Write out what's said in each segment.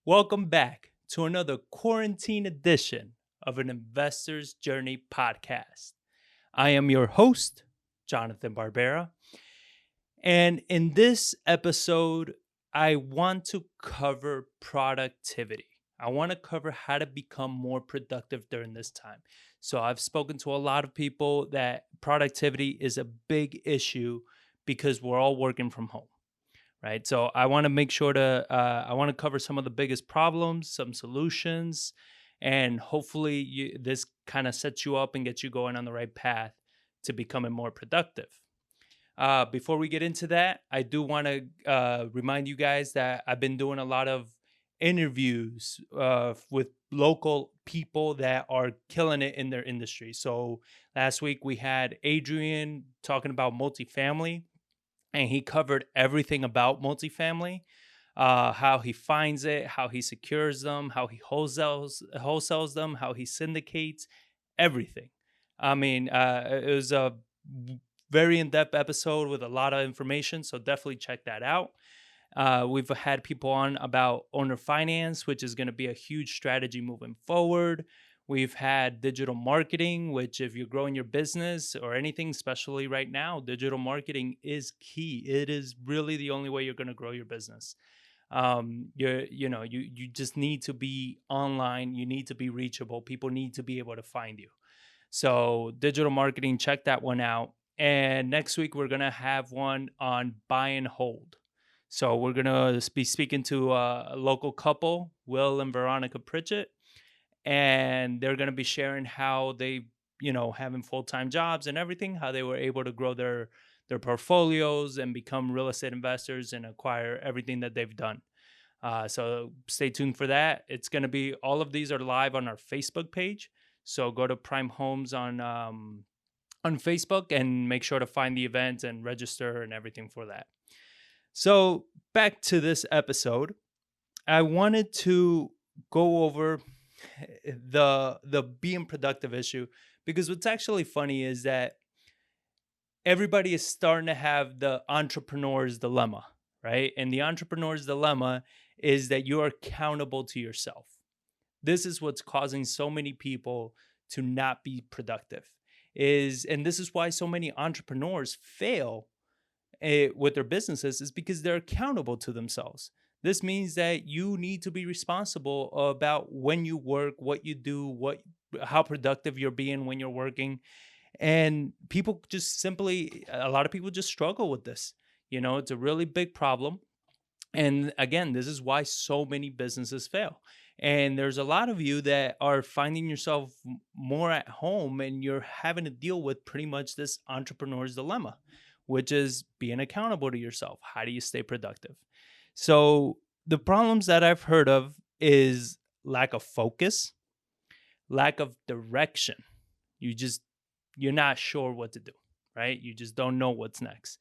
Welcome back to another quarantine edition of an Investor's Journey podcast. I am your host, Jonathan Barbera. And in this episode, I want to cover productivity. I want to cover how to become more productive during this time. So, I've spoken to a lot of people that productivity is a big issue because we're all working from home, right? So I want to make sure I want to cover some of the biggest problems, some solutions, and hopefully this kind of sets you up and gets you going on the right path to becoming more productive. Before we get into that, I do want to remind you guys that I've been doing a lot of interviews with local people that are killing it in their industry. So last week we had Adrian talking about multifamily, and he covered everything about multifamily, how he finds it, how he secures them, how he wholesales them, how he syndicates everything. I mean, it was a very in-depth episode with a lot of information, so definitely check that out. We've had people on about owner finance, which is going to be a huge strategy moving forward. We've had digital marketing, which, if you're growing your business or anything, especially right now, digital marketing is key. It is really the only way you're going to grow your business. You just need to be online. You need to be reachable. People need to be able to find you. So, digital marketing, check that one out. And next week, we're going to have one on buy and hold. So, we're going to be speaking to a local couple, Will and Veronica Pritchett, and they're going to be sharing how they, having full-time jobs and everything, how they were able to grow their portfolios and become real estate investors and acquire everything that they've done. So stay tuned for that. It's going to be, all of these are live on our Facebook page. So go to Prime Homes on Facebook and make sure to find the event and register and everything for that. So back to this episode, I wanted to go over the being productive issue, because what's actually funny is that everybody is starting to have the entrepreneur's dilemma, right? And the entrepreneur's dilemma is that you're accountable to yourself. This is what's causing so many people to not be productive. And this is why so many entrepreneurs fail with their businesses, is because they're accountable to themselves. This means that you need to be responsible about when you work, what you do, how productive you're being when you're working. And people just simply, a lot of people just struggle with this. It's a really big problem. And again, this is why so many businesses fail. And there's a lot of you that are finding yourself more at home, and you're having to deal with pretty much this entrepreneur's dilemma, which is being accountable to yourself. How do you stay productive? So the problems that I've heard of is lack of focus, lack of direction. You're not sure what to do, right? You just don't know what's next.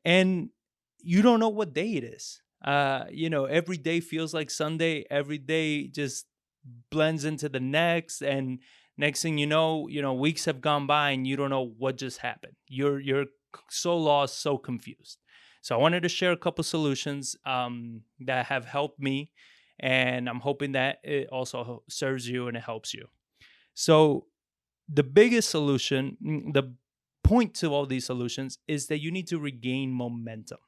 And you don't know what day it is. Every day feels like Sunday. Every day just blends into the next, and next thing weeks have gone by and you don't know what just happened. You're so lost, so confused. So I wanted to share a couple solutions that have helped me, and I'm hoping that it also serves you and it helps you. So the biggest solution, the point to all these solutions, is that you need to regain momentum.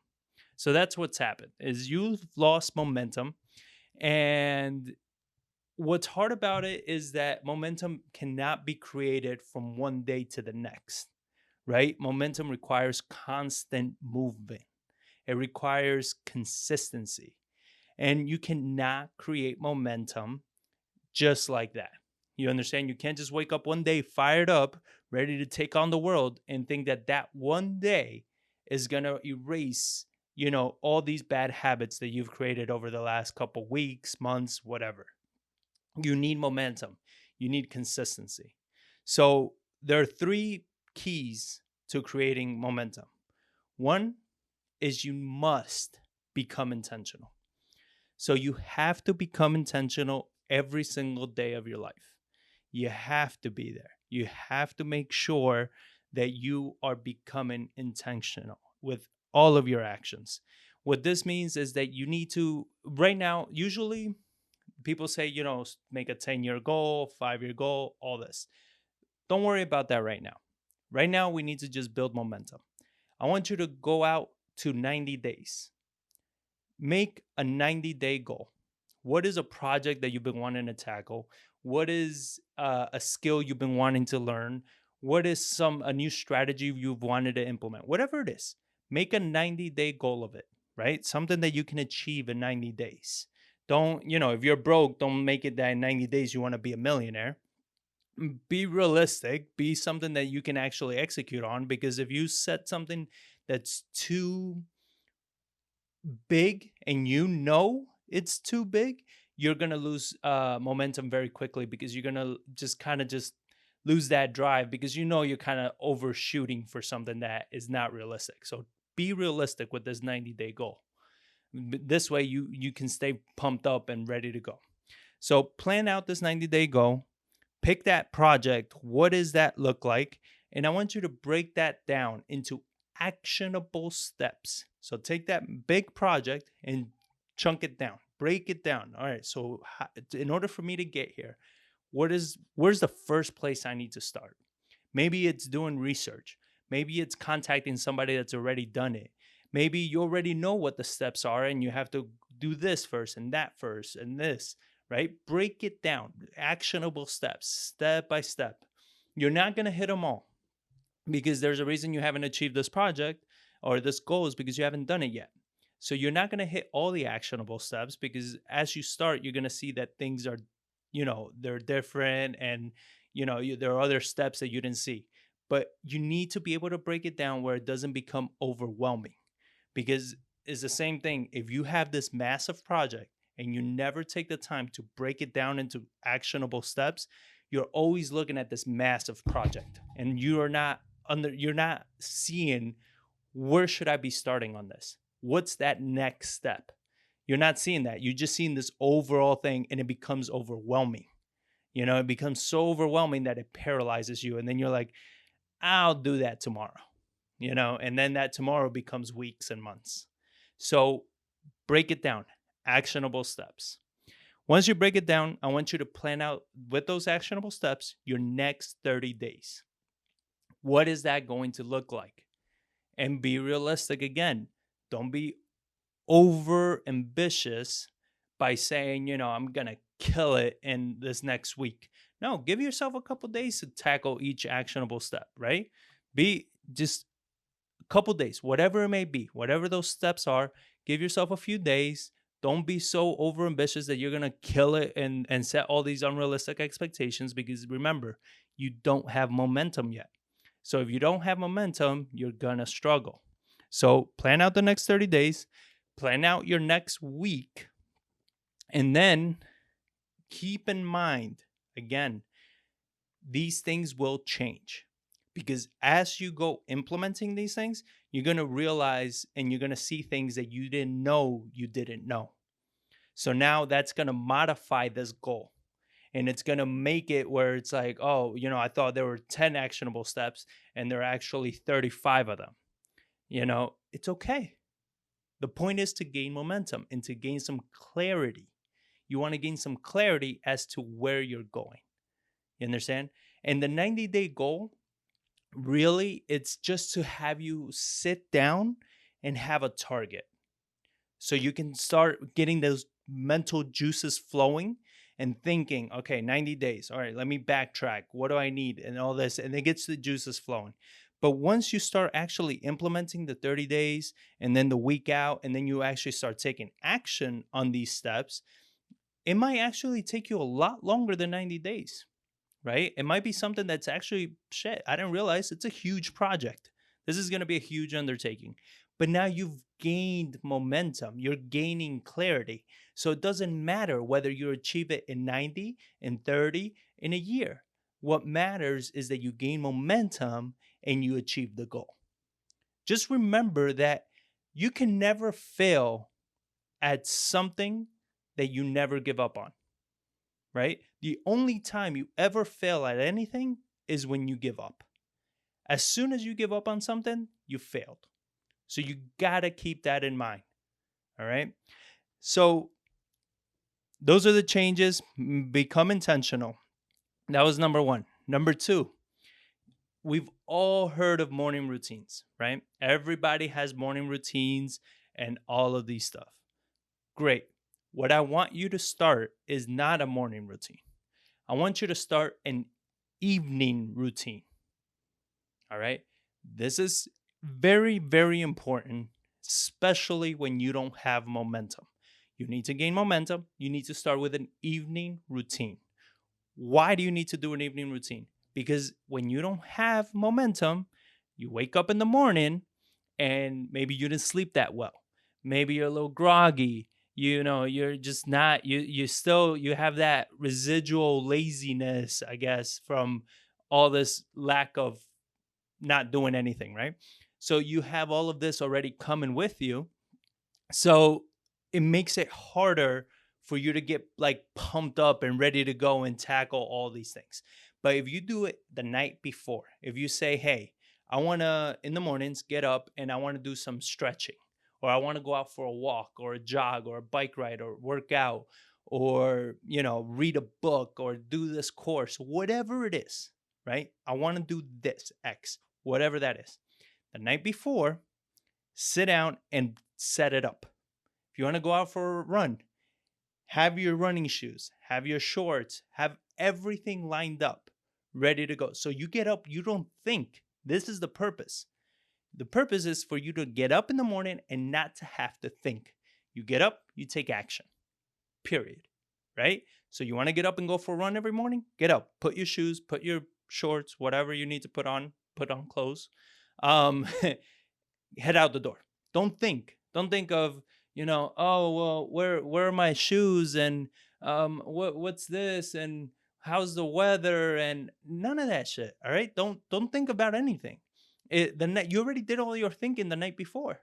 So that's what's happened, is you've lost momentum. And what's hard about it is that momentum cannot be created from one day to the next, right? Momentum requires constant movement. It requires consistency. And you cannot create momentum just like that. You understand? You can't just wake up one day fired up, ready to take on the world, and think that that one day is going to erase, all these bad habits that you've created over the last couple weeks, months, whatever. You need momentum. You need consistency. So there are three keys to creating momentum. One is you must become intentional. So you have to become intentional every single day of your life. You have to be there. You have to make sure that you are becoming intentional with all of your actions. What this means is that you need to, right now, usually people say, make a 10-year goal, 5-year goal, all this. Don't worry about that right now. Right now, we need to just build momentum. I want you to go out to 90 days. Make a 90-day goal. What is a project that you've been wanting to tackle? What is a skill you've been wanting to learn? What is a new strategy you've wanted to implement? Whatever it is, make a 90-day goal of it, right? Something that you can achieve in 90 days. Don't, if you're broke, don't make it that in 90 days you want to be a millionaire. Be realistic, be something that you can actually execute on, because if you set something that's too big and it's too big, you're going to lose momentum very quickly, because you're going to just lose that drive, because you're kind of overshooting for something that is not realistic. So be realistic with this 90-day goal. This way you can stay pumped up and ready to go. So plan out this 90-day goal. Pick that project. What does that look like? And I want you to break that down into actionable steps. So take that big project and chunk it down. Break it down. All right. So in order for me to get here, where's the first place I need to start? Maybe it's doing research. Maybe it's contacting somebody that's already done it. Maybe you already know what the steps are and you have to do this first and that first and this, right? Break it down. Actionable steps, step by step. You're not going to hit them all, because there's a reason you haven't achieved this project or this goal, is because you haven't done it yet. So you're not going to hit all the actionable steps, because as you start, you're going to see that things are, they're different, and, there are other steps that you didn't see. But you need to be able to break it down where it doesn't become overwhelming, because it's the same thing. If you have this massive project and you never take the time to break it down into actionable steps, you're always looking at this massive project and you're not seeing, where should I be starting on this? What's that next step? You're not seeing that. You're just seeing this overall thing, and it becomes overwhelming. It becomes so overwhelming that it paralyzes you. And then you're like, I'll do that tomorrow, and then that tomorrow becomes weeks and months. So break it down, actionable steps. Once you break it down, I want you to plan out with those actionable steps your next 30 days. What is that going to look like? And be realistic again. Don't be over ambitious by saying, I'm going to kill it in this next week. No, give yourself a couple days to tackle each actionable step, right? Be just a couple days, whatever it may be, whatever those steps are, give yourself a few days. Don't be so over ambitious that you're going to kill it and set all these unrealistic expectations, because remember, you don't have momentum yet. So if you don't have momentum, you're going to struggle. So plan out the next 30 days, plan out your next week, and then keep in mind, again, these things will change, because as you go implementing these things, you're going to realize and you're going to see things that you didn't know you didn't know. So now that's going to modify this goal. And it's going to make it where it's like, oh, I thought there were 10 actionable steps and there are actually 35 of them. It's okay. The point is to gain momentum and to gain some clarity. You want to gain some clarity as to where you're going. You understand? And the 90-day goal, really, it's just to have you sit down and have a target. So you can start getting those mental juices flowing and thinking, okay, 90 days. All right, let me backtrack. What do I need? And all this. And it gets the juices flowing. But once you start actually implementing the 30 days and then the week out, and then you actually start taking action on these steps, it might actually take you a lot longer than 90 days, right? It might be something that's actually, shit, I didn't realize it's a huge project. This is going to be a huge undertaking. But now you've gained momentum. You're gaining clarity. So it doesn't matter whether you achieve it in 90, in 30, in a year. What matters is that you gain momentum and you achieve the goal. Just remember that you can never fail at something that you never give up on, right? The only time you ever fail at anything is when you give up. As soon as you give up on something, you failed. So you got to keep that in mind, all right? So those are the changes. Become intentional. That was number one. Number two, we've all heard of morning routines, right? Everybody has morning routines and all of these stuff. Great. What I want you to start is not a morning routine. I want you to start an evening routine. All right. This is very, very important, especially when you don't have momentum. You need to gain momentum. You need to start with an evening routine. Why do you need to do an evening routine? Because when you don't have momentum, you wake up in the morning and maybe you didn't sleep that well. Maybe you're a little groggy. You know, you're just not you have that residual laziness, I guess, from all this lack of not doing anything, right? So you have all of this already coming with you. So it makes it harder for you to get like pumped up and ready to go and tackle all these things. But if you do it the night before, if you say, hey, I want to in the mornings get up and I want to do some stretching, or I want to go out for a walk or a jog or a bike ride or work out or, read a book or do this course, whatever it is, right? I want to do this X, whatever that is. The night before, sit down and set it up. If you want to go out for a run, have your running shoes, have your shorts, have everything lined up, ready to go. So you get up, you don't think. This is the purpose. The purpose is for you to get up in the morning and not to have to think. You get up, you take action. Period. Right? So you want to get up and go for a run every morning? Get up, put your shoes, put your shorts, whatever you need to put on clothes. Head out the door. Don't think. Don't think of, oh well, where are my shoes and what's this and how's the weather and none of that shit. All right. Don't think about anything. You already did all your thinking the night before,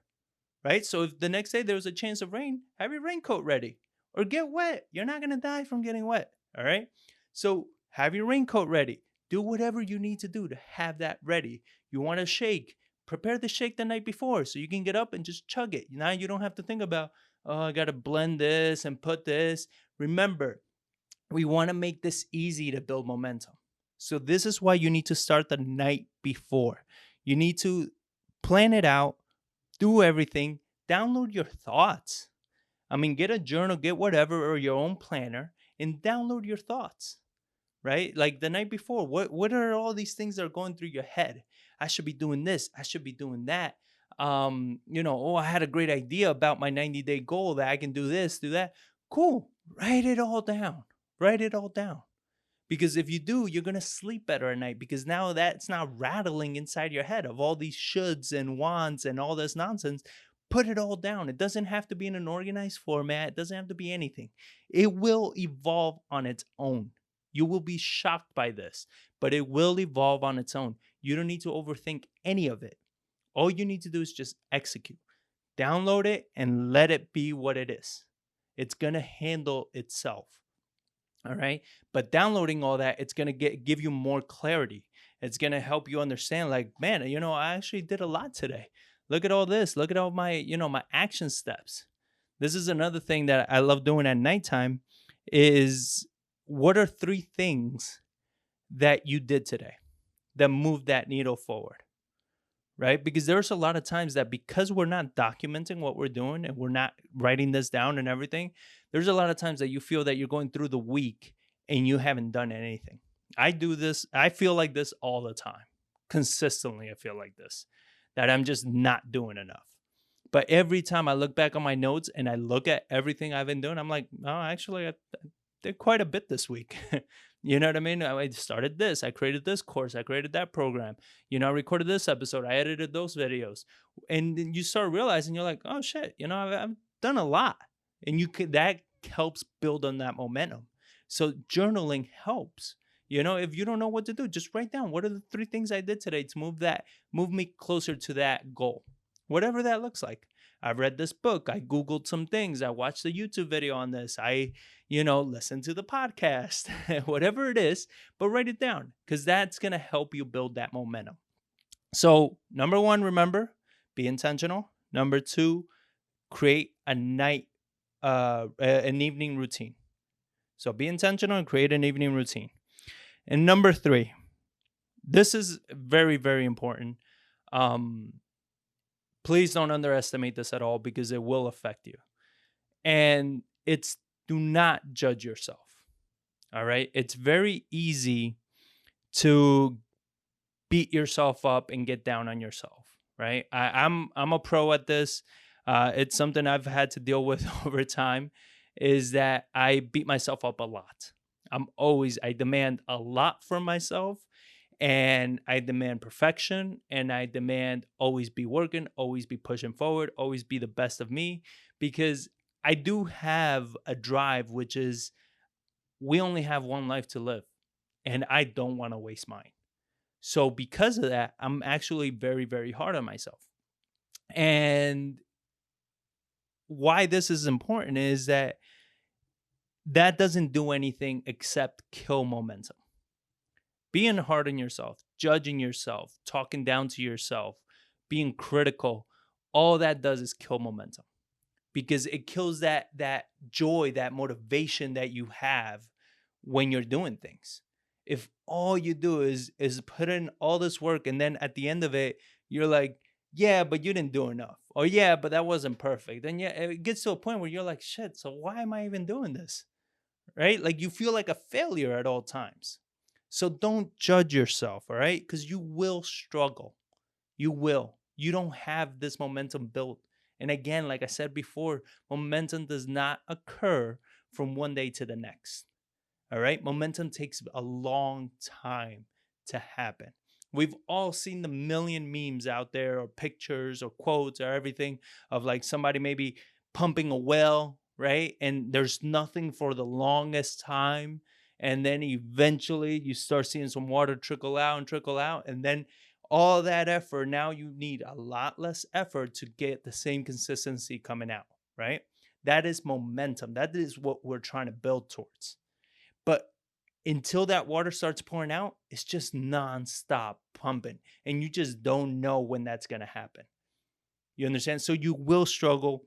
right? So if the next day there was a chance of rain, have your raincoat ready or get wet. You're not gonna die from getting wet. All right. So have your raincoat ready. Do whatever you need to do to have that ready. You want to shake, prepare the shake the night before so you can get up and just chug it. Now you don't have to think about, oh, I got to blend this and put this. Remember, we want to make this easy to build momentum. So this is why you need to start the night before. You need to plan it out, do everything, download your thoughts. I mean, get a journal, get whatever, or your own planner, and download your thoughts, right? Like the night before, what are all these things that are going through your head? I should be doing this. I should be doing that. Oh, I had a great idea about my 90-day goal that I can do this, do that. Cool. Write it all down. Write it all down. Because if you do, you're going to sleep better at night because now that's not rattling inside your head of all these shoulds and wants and all this nonsense. Put it all down. It doesn't have to be in an organized format. It doesn't have to be anything. It will evolve on its own. You will be shocked by this, but it will evolve on its own. You don't need to overthink any of it. All you need to do is just execute. Download it and let it be what it is. It's going to handle itself. All right. But downloading all that, it's going to give you more clarity. It's going to help you understand, like, man, I actually did a lot today. Look at all this. Look at all my, my action steps. This is another thing that I love doing at nighttime is what are 3 things that you did today that moved that needle forward? Right? Because there's a lot of times that because we're not documenting what we're doing and we're not writing this down and everything, there's a lot of times that you feel that you're going through the week and you haven't done anything. I do this. I feel like this all the time. Consistently, I feel like this, that I'm just not doing enough. But every time I look back on my notes and I look at everything I've been doing, I'm like, oh, actually, I did quite a bit this week. You know what I mean? I started this. I created this course. I created that program. I recorded this episode. I edited those videos. And then you start realizing you're like, oh, shit, I've done a lot. And that helps build on that momentum. So journaling helps. If you don't know what to do, just write down what are the 3 things I did today to move me closer to that goal, whatever that looks like. I read this book. I Googled some things. I watched a YouTube video on this. I, listened to the podcast, whatever it is, but write it down because that's going to help you build that momentum. So, number 1, remember, be intentional. Number 2, create an evening routine. So be intentional and create an evening routine. And number 3, this is very, very important. Um, Please don't underestimate this at all because it will affect you. And it's, do not judge yourself. All right. It's very easy to beat yourself up and get down on yourself. Right. I'm a pro at this. It's something I've had to deal with over time, is that I beat myself up a lot. I demand a lot from myself, and I demand perfection, and I demand always be working, always be pushing forward, always be the best of me, because I do have a drive, which is, we only have one life to live, and I don't want to waste mine. So because of that, I'm actually very, very hard on myself. And why this is important is that that doesn't do anything except kill momentum. Being hard on yourself, judging yourself, talking down to yourself, being critical, all that does is kill momentum, because it kills that joy, that motivation that you have when you're doing things. If all you do is put in all this work, and then at the end of it you're like, yeah, but you didn't do enough, or yeah, but that wasn't perfect, then yeah, it gets to a point where you're like, shit, so why am I even doing this? Right? Like, you feel like a failure at all times. So don't judge yourself, all right? Because you will struggle. You will. You don't have this momentum built. And again, like I said before, momentum does not occur from one day to the next. All right? Momentum takes a long time to happen. We've all seen the million memes out there, or pictures, or quotes, or everything, of like somebody maybe pumping a well, right? And there's nothing for the longest time. And then eventually you start seeing some water trickle out and trickle out. And then all that effort, now you need a lot less effort to get the same consistency coming out, right? That is momentum. That is what we're trying to build towards. But until that water starts pouring out, it's just nonstop pumping. And you just don't know when that's going to happen. You understand? So you will struggle.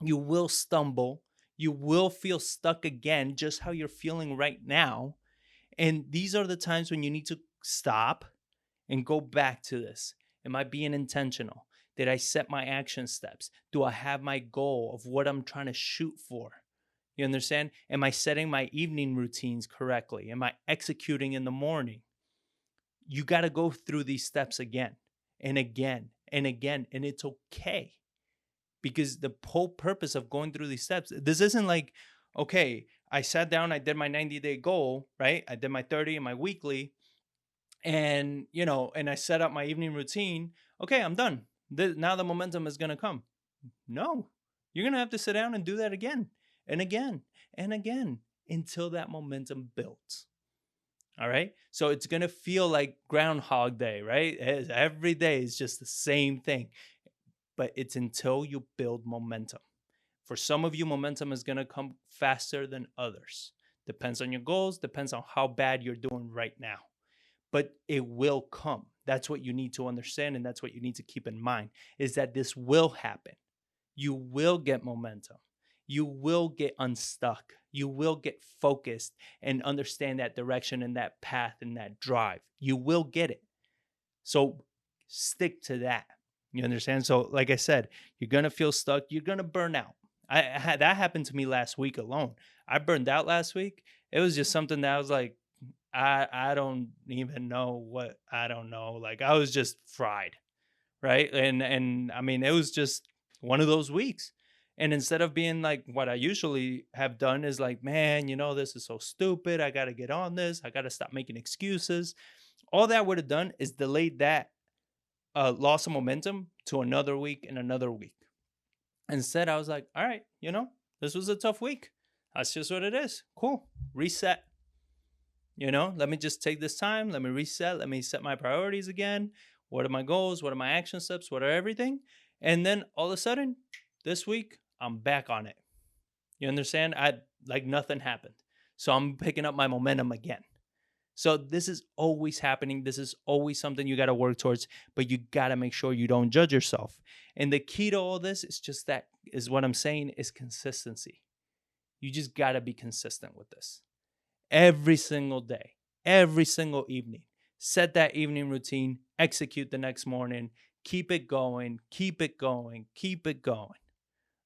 You will stumble. You will feel stuck again, just how you're feeling right now. And these are the times when you need to stop and go back to this. Am I being intentional? Did I set my action steps? Do I have my goal of what I'm trying to shoot for? You understand? Am I setting my evening routines correctly? Am I executing in the morning? You got to go through these steps again and again and again. And it's okay, because the whole purpose of going through these steps, this isn't like, okay, I sat down, I did my 90-day goal, right? I did my 30 and my weekly, and and I set up my evening routine. Okay, I'm done. Now the momentum is going to come. No, you're going to have to sit down and do that again and again and again until that momentum builds. All right. So it's going to feel like Groundhog Day, right? Every day is just the same thing, but it's until you build momentum. For some of you, momentum is going to come faster than others. Depends on your goals, depends on how bad you're doing right now, but it will come. That's what you need to understand. And that's what you need to keep in mind, is that this will happen. You will get momentum. You will get unstuck. You will get focused and understand that direction and that path and that drive. You will get it. So stick to that. You understand? So, like I said, you're going to feel stuck. You're going to burn out. That happened to me last week alone. I burned out last week. It was just something that I was like, I don't even know what, I don't know. Like, I was just fried, right? And I mean, it was just one of those weeks. And instead of being like, what I usually have done is like, man, this is so stupid. I got to get on this. I got to stop making excuses. All that would have done is delayed that loss of momentum to another week and another week. Instead, I was like, all right, this was a tough week. That's just what it is. Cool. Reset. Let me just take this time. Let me reset. Let me set my priorities again. What are my goals? What are my action steps? What are everything? And then all of a sudden, this week, I'm back on it. You understand? Like nothing happened. So I'm picking up my momentum again. So this is always happening. This is always something you got to work towards, but you got to make sure you don't judge yourself. And the key to all this is just that, is what I'm saying, is consistency. You just got to be consistent with this every single day, every single evening. Set that evening routine, execute the next morning, keep it going, keep it going, keep it going.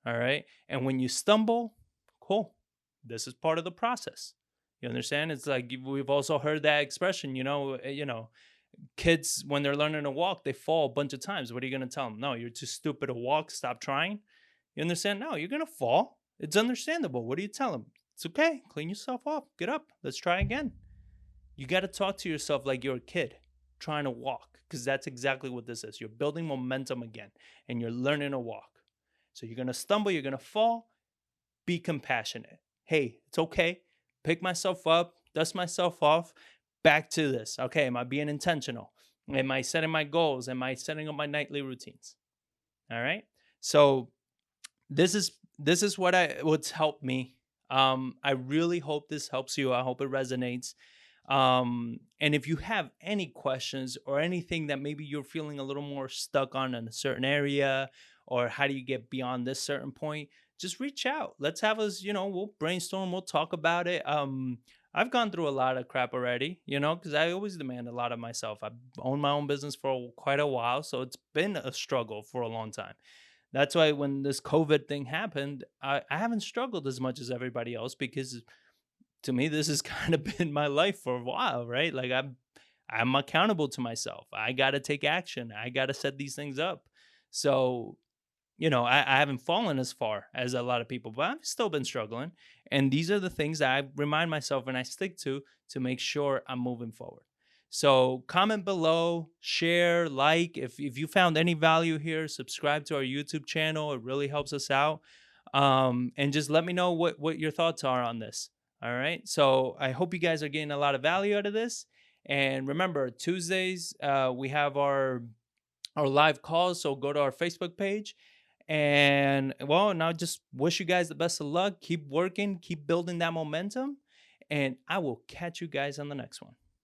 All right. And when you stumble, cool. This is part of the process. You understand? It's like we've also heard that expression, kids when they're learning to walk, they fall a bunch of times. What are you going to tell them? No, you're too stupid to walk. Stop trying. You understand? No, you're going to fall. It's understandable. What do you tell them? It's okay. Clean yourself up. Get up. Let's try again. You got to talk to yourself like you're a kid trying to walk, because that's exactly what this is. You're building momentum again and you're learning to walk. So you're going to stumble, you're going to fall. Be compassionate. Hey, it's okay. Pick myself up, dust myself off. Back to this. Okay, am I being intentional? Am I setting my goals? Am I setting up my nightly routines? All right. So this is what's helped me. I really hope this helps you. I hope it resonates. And if you have any questions or anything that maybe you're feeling a little more stuck on in a certain area, or how do you get beyond this certain point, just reach out. Let's have us, we'll brainstorm, we'll talk about it. I've gone through a lot of crap already, because I always demand a lot of myself. I've owned my own business for quite a while, so it's been a struggle for a long time. That's why when this COVID thing happened, I haven't struggled as much as everybody else, because to me, this has kind of been my life for a while, right? Like I'm accountable to myself. I got to take action. I got to set these things up. So, I haven't fallen as far as a lot of people, but I've still been struggling. And these are the things that I remind myself and I stick to make sure I'm moving forward. So comment below, share, like. If you found any value here, subscribe to our YouTube channel. It really helps us out. And just let me know what your thoughts are on this. All right. So I hope you guys are getting a lot of value out of this. And remember, Tuesdays, we have our live calls. So go to our Facebook page. And well, now just wish you guys the best of luck. Keep working, keep building that momentum. And I will catch you guys on the next one.